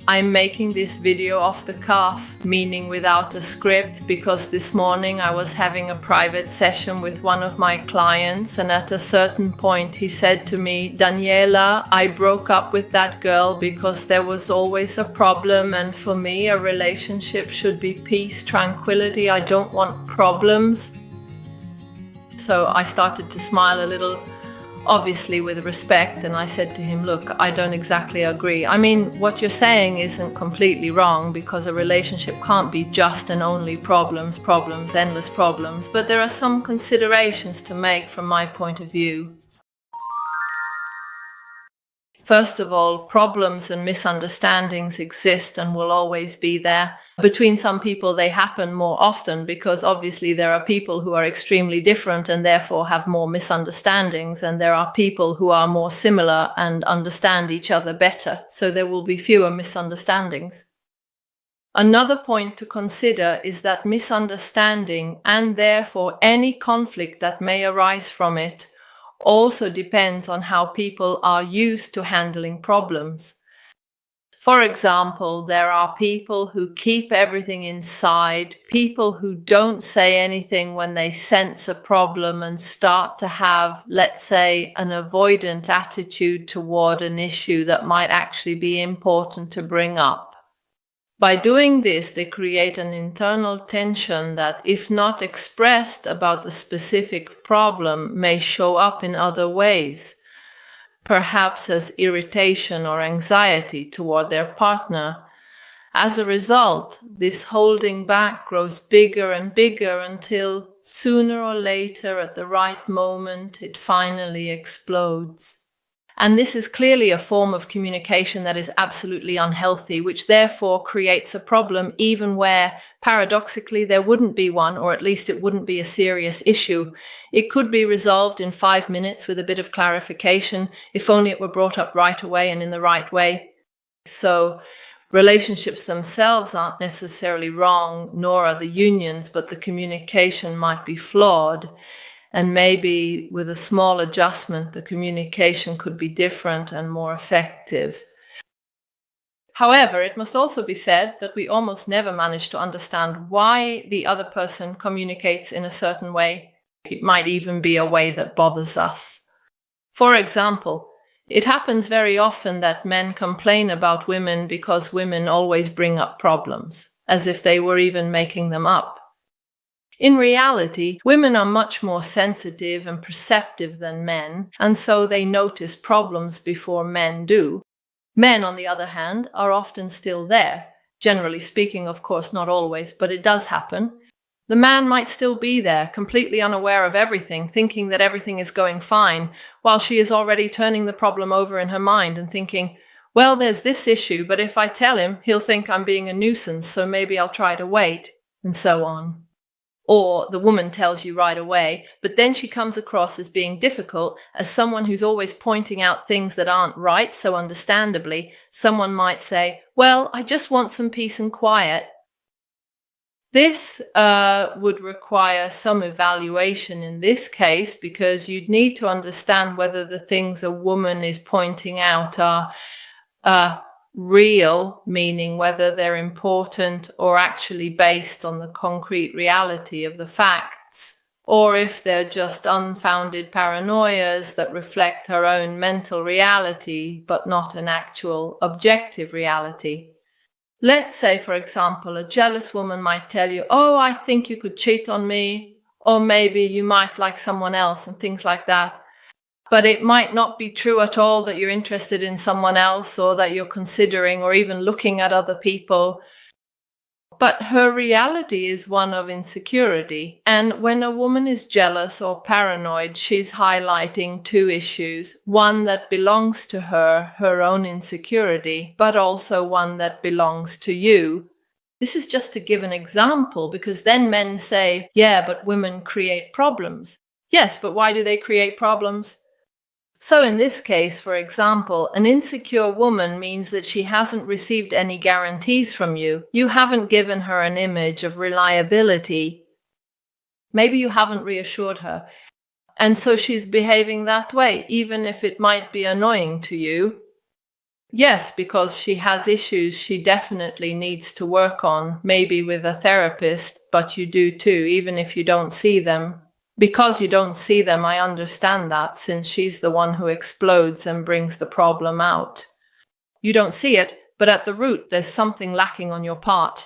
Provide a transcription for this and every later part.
I'm making this video off the cuff, meaning without a script, because this morning I was having a private session with one of my clients, and at a certain point he said to me, "Daniela, I broke up with that girl because there was always a problem, and for me a relationship should be peace, tranquility. I don't want problems." So I started to smile a little, obviously with respect, and I said to him, "Look, I don't exactly agree. I mean, what you're saying isn't completely wrong, because a relationship can't be just and only problems, endless problems, but there are some considerations to make from my point of view. First of all, problems and misunderstandings exist and will always be there. Between some people, they happen more often because obviously there are people who are extremely different and therefore have more misunderstandings, and there are people who are more similar and understand each other better, so there will be fewer misunderstandings. Another point to consider is that misunderstanding, and therefore any conflict that may arise from it, also depends on how people are used to handling problems. For example, there are people who keep everything inside, people who don't say anything when they sense a problem and start to have, let's say, an avoidant attitude toward an issue that might actually be important to bring up. By doing this, they create an internal tension that, if not expressed about the specific problem, may show up in other ways, perhaps as irritation or anxiety toward their partner. As a result, this holding back grows bigger and bigger until, sooner or later, at the right moment, it finally explodes. And this is clearly a form of communication that is absolutely unhealthy, which therefore creates a problem even where, paradoxically, there wouldn't be one, or at least it wouldn't be a serious issue. It could be resolved in 5 minutes with a bit of clarification, if only it were brought up right away and in the right way. So relationships themselves aren't necessarily wrong, nor are the unions, but the communication might be flawed. And maybe with a small adjustment, the communication could be different and more effective. However, it must also be said that we almost never manage to understand why the other person communicates in a certain way. It might even be a way that bothers us. For example, it happens very often that men complain about women because women always bring up problems, as if they were even making them up. In reality, women are much more sensitive and perceptive than men, and so they notice problems before men do. Men, on the other hand, are often still there. Generally speaking, of course, not always, but it does happen. The man might still be there, completely unaware of everything, thinking that everything is going fine, while she is already turning the problem over in her mind and thinking, "Well, there's this issue, but if I tell him, he'll think I'm being a nuisance, so maybe I'll try to wait," and so on. Or the woman tells you right away, but then she comes across as being difficult, as someone who's always pointing out things that aren't right, so understandably, someone might say, "Well, I just want some peace and quiet." This would require some evaluation in this case, because you'd need to understand whether the things a woman is pointing out are real, meaning whether they're important or actually based on the concrete reality of the facts, or if they're just unfounded paranoias that reflect her own mental reality but not an actual objective reality. Let's say, for example, a jealous woman might tell you, "Oh, I think you could cheat on me," or maybe you might like someone else, and things like that. But it might not be true at all that you're interested in someone else, or that you're considering or even looking at other people. But her reality is one of insecurity. And when a woman is jealous or paranoid, she's highlighting two issues. One that belongs to her, her own insecurity, but also one that belongs to you. This is just to give an example, because then men say, "Yeah, but women create problems." Yes, but why do they create problems? So in this case, for example, an insecure woman means that she hasn't received any guarantees from you. You haven't given her an image of reliability. Maybe you haven't reassured her. And so she's behaving that way, even if it might be annoying to you. Yes, because she has issues she definitely needs to work on, maybe with a therapist, but you do too, even if you don't see them. Because you don't see them, I understand that, since she's the one who explodes and brings the problem out. You don't see it, but at the root, there's something lacking on your part.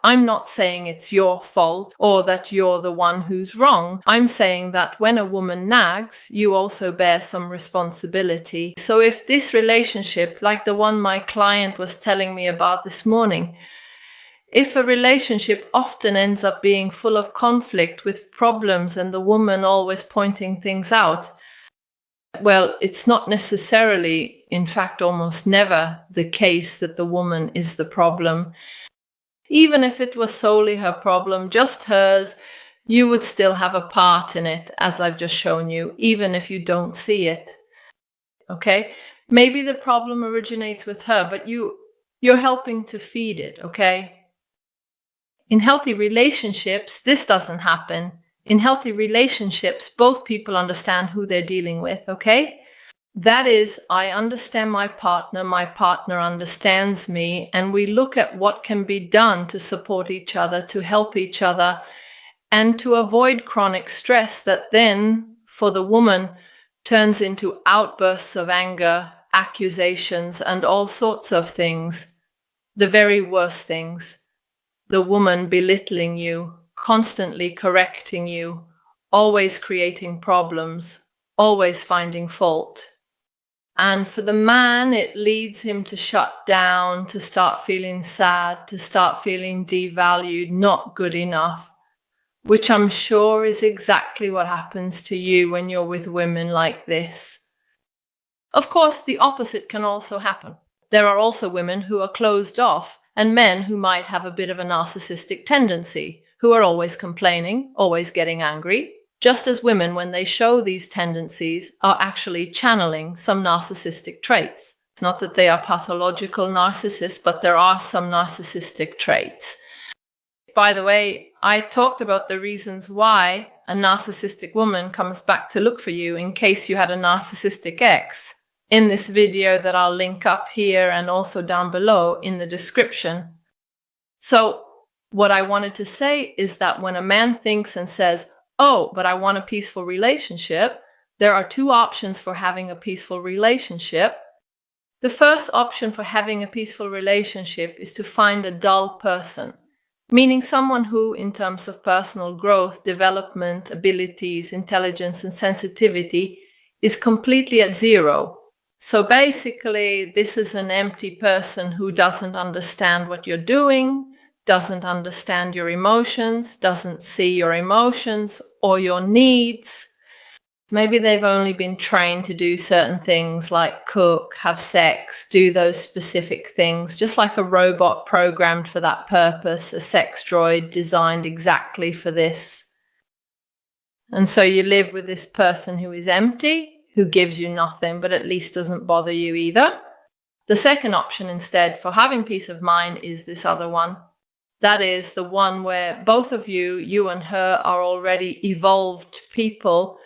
I'm not saying it's your fault or that you're the one who's wrong. I'm saying that when a woman nags, you also bear some responsibility. So if this relationship, like the one my client was telling me about this morning, if a relationship often ends up being full of conflict with problems and the woman always pointing things out, well, it's not necessarily, in fact, almost never the case that the woman is the problem. Even if it was solely her problem, just hers, you would still have a part in it, as I've just shown you, even if you don't see it. Okay? Maybe the problem originates with her, but you're helping to feed it, okay? In healthy relationships, this doesn't happen. In healthy relationships, both people understand who they're dealing with, okay? That is, I understand my partner understands me, and we look at what can be done to support each other, to help each other, and to avoid chronic stress that then, for the woman, turns into outbursts of anger, accusations, and all sorts of things. The very worst things. The woman belittling you, constantly correcting you, always creating problems, always finding fault. And for the man, it leads him to shut down, to start feeling sad, to start feeling devalued, not good enough, which I'm sure is exactly what happens to you when you're with women like this. Of course, the opposite can also happen. There are also women who are closed off and men who might have a bit of a narcissistic tendency, who are always complaining, always getting angry, just as women, when they show these tendencies, are actually channeling some narcissistic traits. It's not that they are pathological narcissists, but there are some narcissistic traits. By the way, I talked about the reasons why a narcissistic woman comes back to look for you in case you had a narcissistic ex in this video that I'll link up here and also down below in the description. So what I wanted to say is that when a man thinks and says, oh, but I want a peaceful relationship, there are two options for having a peaceful relationship. The first option for having a peaceful relationship is to find a dull person, meaning someone who, in terms of personal growth, development, abilities, intelligence, and sensitivity, is completely at zero. So basically, this is an empty person who doesn't understand what you're doing, doesn't understand your emotions, doesn't see your emotions or your needs. Maybe they've only been trained to do certain things like cook, have sex, do those specific things, just like a robot programmed for that purpose, a sex droid designed exactly for this. And so you live with this person who is empty, who gives you nothing, but at least doesn't bother you either. The second option instead for having peace of mind is this other one. That is the one where both of you, you and her, are already evolved people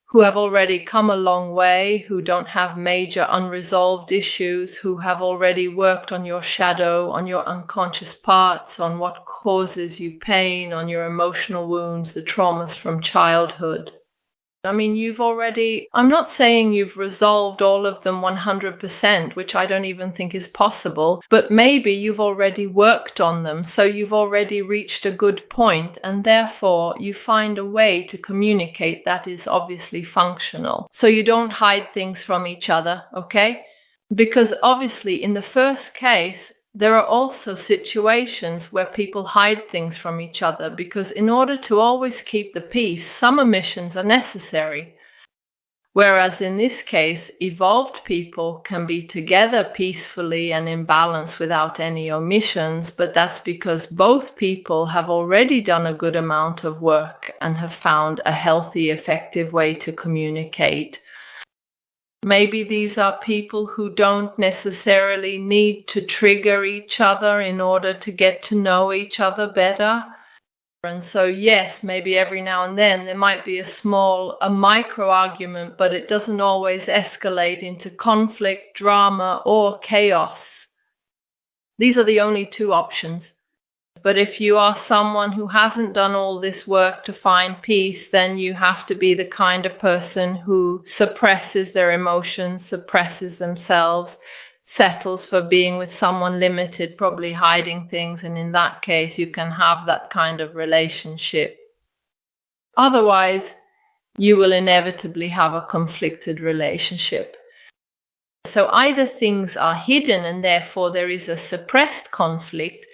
who have already come a long way, who don't have major unresolved issues, who have already worked on your shadow, on your unconscious parts, on what causes you pain, on your emotional wounds, the traumas from childhood. I mean, I'm not saying you've resolved all of them 100%, which I don't even think is possible, but maybe you've already worked on them, so you've already reached a good point, and therefore you find a way to communicate that is obviously functional. So you don't hide things from each other, okay? Because obviously in the first case, there are also situations where people hide things from each other because in order to always keep the peace, some omissions are necessary. Whereas in this case, evolved people can be together peacefully and in balance without any omissions, but that's because both people have already done a good amount of work and have found a healthy, effective way to communicate. Maybe these are people who don't necessarily need to trigger each other in order to get to know each other better. And so, yes, maybe every now and then there might be a micro argument, but it doesn't always escalate into conflict, drama, or chaos. These are the only two options. But if you are someone who hasn't done all this work to find peace, then you have to be the kind of person who suppresses their emotions, suppresses themselves, settles for being with someone limited, probably hiding things. And in that case, you can have that kind of relationship. Otherwise, you will inevitably have a conflicted relationship. So either things are hidden and therefore there is a suppressed conflict,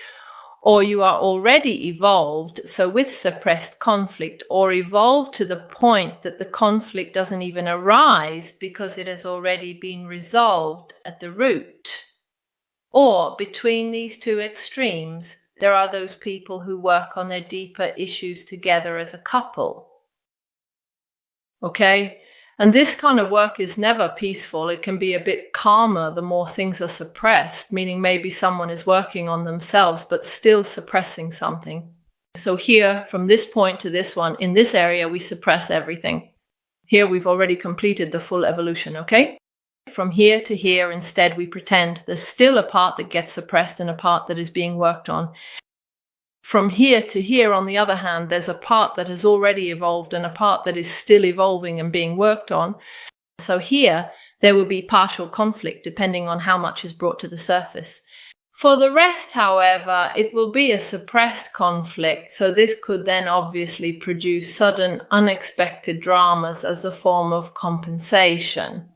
or you are already evolved, so with suppressed conflict, or evolved to the point that the conflict doesn't even arise because it has already been resolved at the root. Or between these two extremes, there are those people who work on their deeper issues together as a couple. Okay? And this kind of work is never peaceful. It can be a bit calmer the more things are suppressed, meaning maybe someone is working on themselves but still suppressing something. So here, from this point to this one, in this area, we suppress everything. Here, we've already completed the full evolution, okay? From here to here, instead, we pretend there's still a part that gets suppressed and a part that is being worked on. From here to here, on the other hand, there's a part that has already evolved and a part that is still evolving and being worked on. So here, there will be partial conflict depending on how much is brought to the surface. For the rest, however, it will be a suppressed conflict. So this could then obviously produce sudden, unexpected dramas as a form of compensation.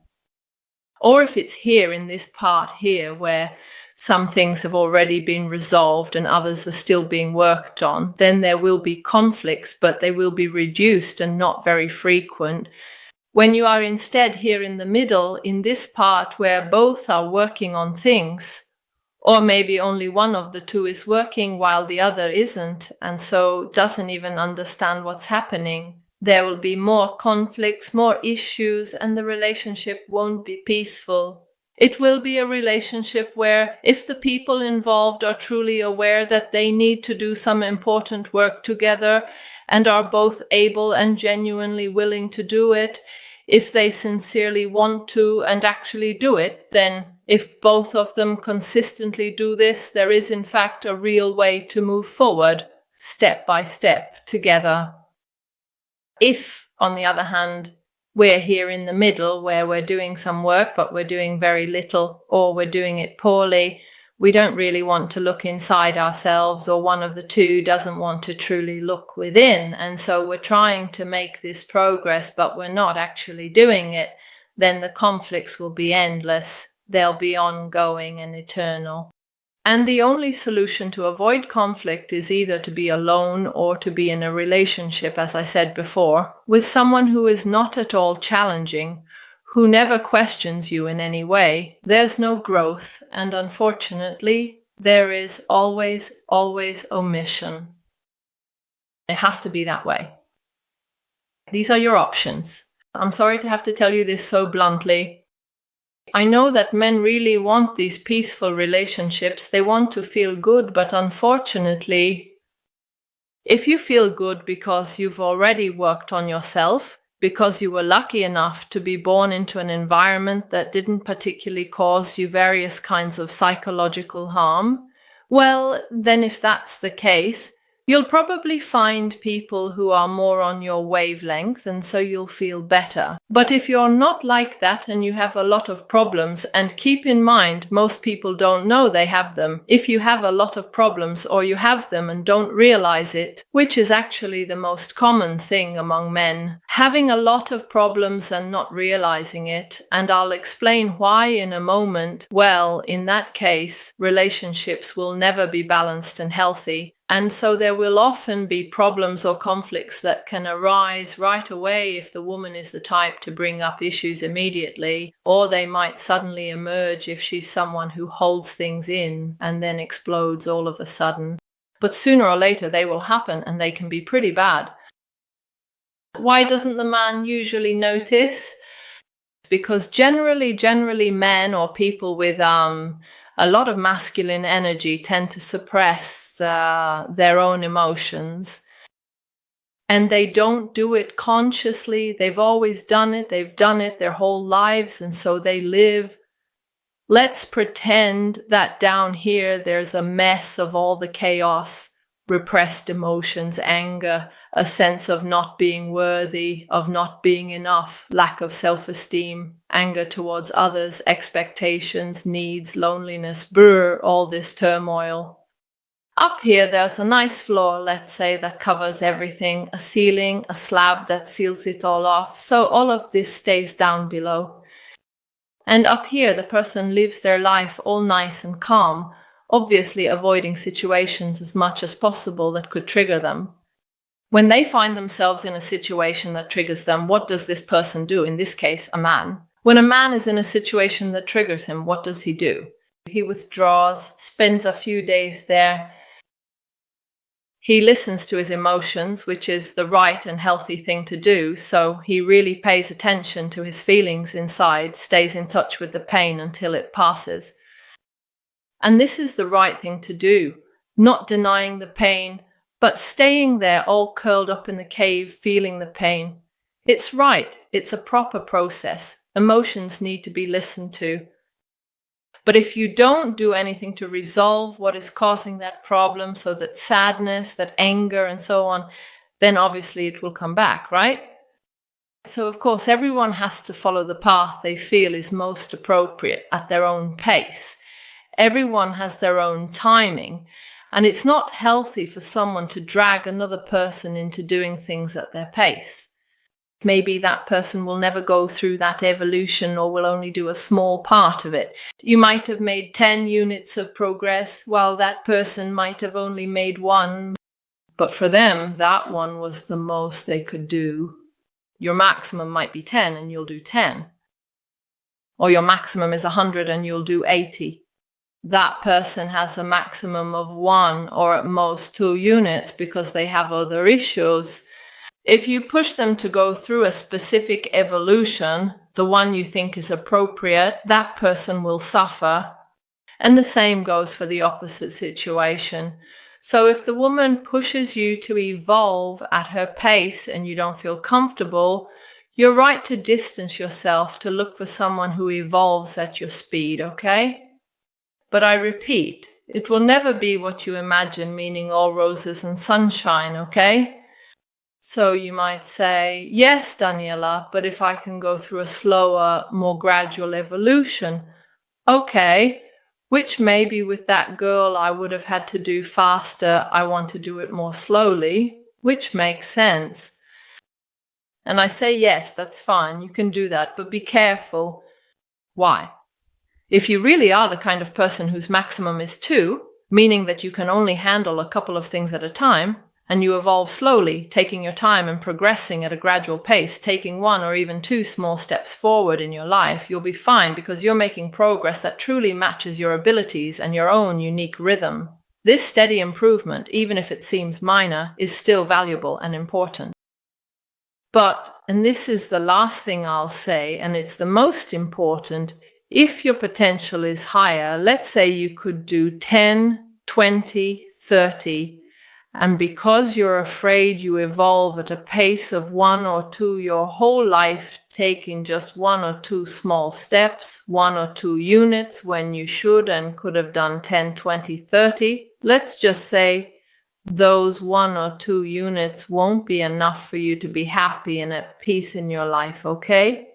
Or if it's here in this part here where some things have already been resolved and others are still being worked on, then there will be conflicts, but they will be reduced and not very frequent. When you are instead here in the middle, in this part where both are working on things, or maybe only one of the two is working while the other isn't, and so doesn't even understand what's happening, there will be more conflicts, more issues, and the relationship won't be peaceful. It will be a relationship where, if the people involved are truly aware that they need to do some important work together and are both able and genuinely willing to do it, if they sincerely want to and actually do it, then if both of them consistently do this, there is in fact a real way to move forward, step by step, together. If, on the other hand, we're here in the middle where we're doing some work, but we're doing very little, or we're doing it poorly, we don't really want to look inside ourselves, or one of the two doesn't want to truly look within, and so we're trying to make this progress, but we're not actually doing it, then the conflicts will be endless. They'll be ongoing and eternal. And the only solution to avoid conflict is either to be alone or to be in a relationship, as I said before, with someone who is not at all challenging, who never questions you in any way. There's no growth, and unfortunately, there is always omission. It has to be that way. These are your options. I'm sorry to have to tell you this so bluntly. I know that men really want these peaceful relationships. They want to feel good, but unfortunately, if you feel good because you've already worked on yourself, because you were lucky enough to be born into an environment that didn't particularly cause you various kinds of psychological harm, well, then if that's the case, you'll probably find people who are more on your wavelength, and so you'll feel better. But if you're not like that and you have a lot of problems, and keep in mind, most people don't know they have them. If you have a lot of problems, or you have them and don't realize it, which is actually the most common thing among men, having a lot of problems and not realizing it, and I'll explain why in a moment, well, in that case, relationships will never be balanced and healthy. And so there will often be problems or conflicts that can arise right away if the woman is the type to bring up issues immediately, or they might suddenly emerge if she's someone who holds things in and then explodes all of a sudden. But sooner or later they will happen, and they can be pretty bad. Why doesn't the man usually notice? Because generally men or people with a lot of masculine energy tend to suppress their own emotions. And they don't do it consciously. They've always done it. They've done it their whole lives. And so they live. Let's pretend that down here there's a mess of all the chaos, repressed emotions, anger, a sense of not being worthy, of not being enough, lack of self-esteem, anger towards others, expectations, needs, loneliness, all this turmoil. Up here, there's a nice floor, let's say, that covers everything, a ceiling, a slab that seals it all off. So all of this stays down below. And up here, the person lives their life all nice and calm, obviously avoiding situations as much as possible that could trigger them. When they find themselves in a situation that triggers them, what does this person do? In this case, a man. When a man is in a situation that triggers him, what does he do? He withdraws, spends a few days there. He listens to his emotions, which is the right and healthy thing to do, so he really pays attention to his feelings inside, stays in touch with the pain until it passes. And this is the right thing to do, not denying the pain, but staying there all curled up in the cave, feeling the pain. It's right, it's a proper process. Emotions need to be listened to. But if you don't do anything to resolve what is causing that problem, so that sadness, that anger, and so on, then obviously it will come back, right? So of course, everyone has to follow the path they feel is most appropriate at their own pace. Everyone has their own timing, and it's not healthy for someone to drag another person into doing things at their pace. Maybe that person will never go through that evolution or will only do a small part of it. You might have made 10 units of progress while that person might have only made 1. But for them, that one was the most they could do. Your maximum might be 10 and you'll do 10. Or your maximum is 100 and you'll do 80. That person has a maximum of 1 or at most 2 units because they have other issues. If you push them to go through a specific evolution, the one you think is appropriate, that person will suffer. And the same goes for the opposite situation. So if the woman pushes you to evolve at her pace and you don't feel comfortable, you're right to distance yourself to look for someone who evolves at your speed, okay? But I repeat, it will never be what you imagine, meaning all roses and sunshine, okay? So you might say, yes, Daniela, but if I can go through a slower, more gradual evolution, okay, which maybe with that girl I would have had to do faster, I want to do it more slowly, which makes sense. And I say, yes, that's fine, you can do that, but be careful. Why? If you really are the kind of person whose maximum is 2, meaning that you can only handle a couple of things at a time, and you evolve slowly, taking your time and progressing at a gradual pace, taking 1 or even 2 small steps forward in your life, you'll be fine because you're making progress that truly matches your abilities and your own unique rhythm. This steady improvement, even if it seems minor, is still valuable and important. But, and this is the last thing I'll say, and it's the most important, if your potential is higher, let's say you could do 10, 20, 30, and because you're afraid you evolve at a pace of 1 or 2 your whole life, taking just 1 or 2 small steps, 1 or 2 units when you should and could have done 10, 20, 30, let's just say those 1 or 2 units won't be enough for you to be happy and at peace in your life, okay?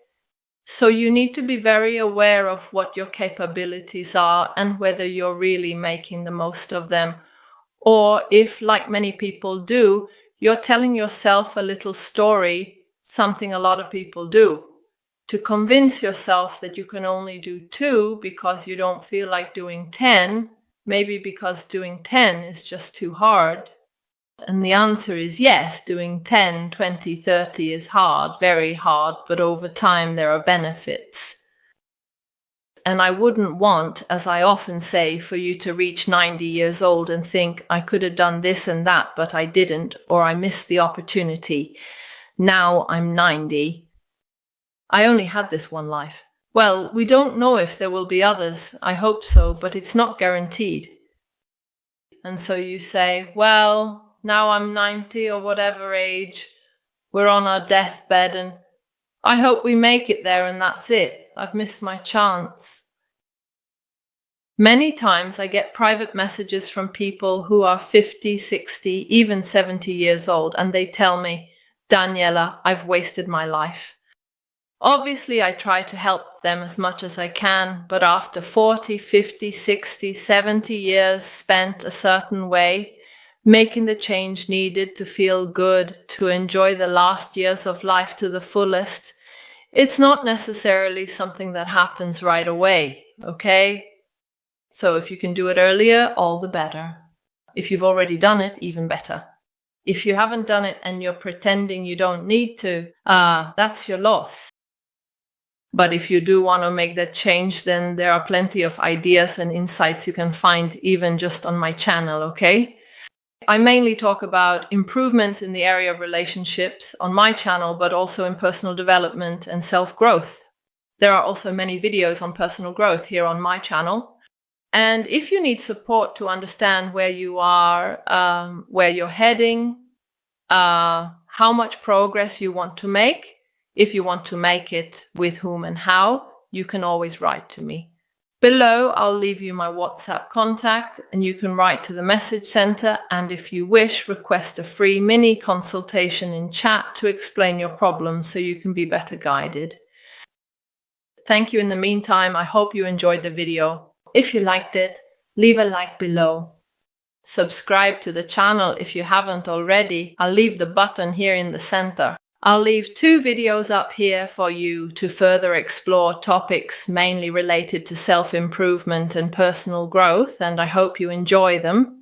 So you need to be very aware of what your capabilities are and whether you're really making the most of them. Or if, like many people do, you're telling yourself a little story, something a lot of people do, to convince yourself that you can only do 2 because you don't feel like doing 10, maybe because doing 10 is just too hard. And the answer is yes, doing 10, 20, 30 is hard, very hard, but over time there are benefits. And I wouldn't want, as I often say, for you to reach 90 years old and think, I could have done this and that, but I didn't, or I missed the opportunity. Now I'm 90. I only had this one life. Well, we don't know if there will be others. I hope so, but it's not guaranteed. And so you say, well, now I'm 90 or whatever age. We're on our deathbed and I hope we make it there and that's it. I've missed my chance. Many times I get private messages from people who are 50, 60, even 70 years old, and they tell me, Daniela, I've wasted my life. Obviously, I try to help them as much as I can, but after 40, 50, 60, 70 years spent a certain way, making the change needed to feel good, to enjoy the last years of life to the fullest, it's not necessarily something that happens right away, okay? So if you can do it earlier, all the better. If you've already done it, even better. If you haven't done it and you're pretending you don't need to, that's your loss. But if you do want to make that change, then there are plenty of ideas and insights you can find even just on my channel, okay? I mainly talk about improvements in the area of relationships on my channel, but also in personal development and self-growth. There are also many videos on personal growth here on my channel. And if you need support to understand where you are, where you're heading, how much progress you want to make, if you want to make it, with whom and how, you can always write to me. Below, I'll leave you my WhatsApp contact and you can write to the message center, and if you wish, request a free mini consultation in chat to explain your problem so you can be better guided. Thank you in the meantime. I hope you enjoyed the video. If you liked it, leave a like below. Subscribe to the channel if you haven't already. I'll leave the button here in the center. I'll leave 2 videos up here for you to further explore topics mainly related to self-improvement and personal growth, and I hope you enjoy them.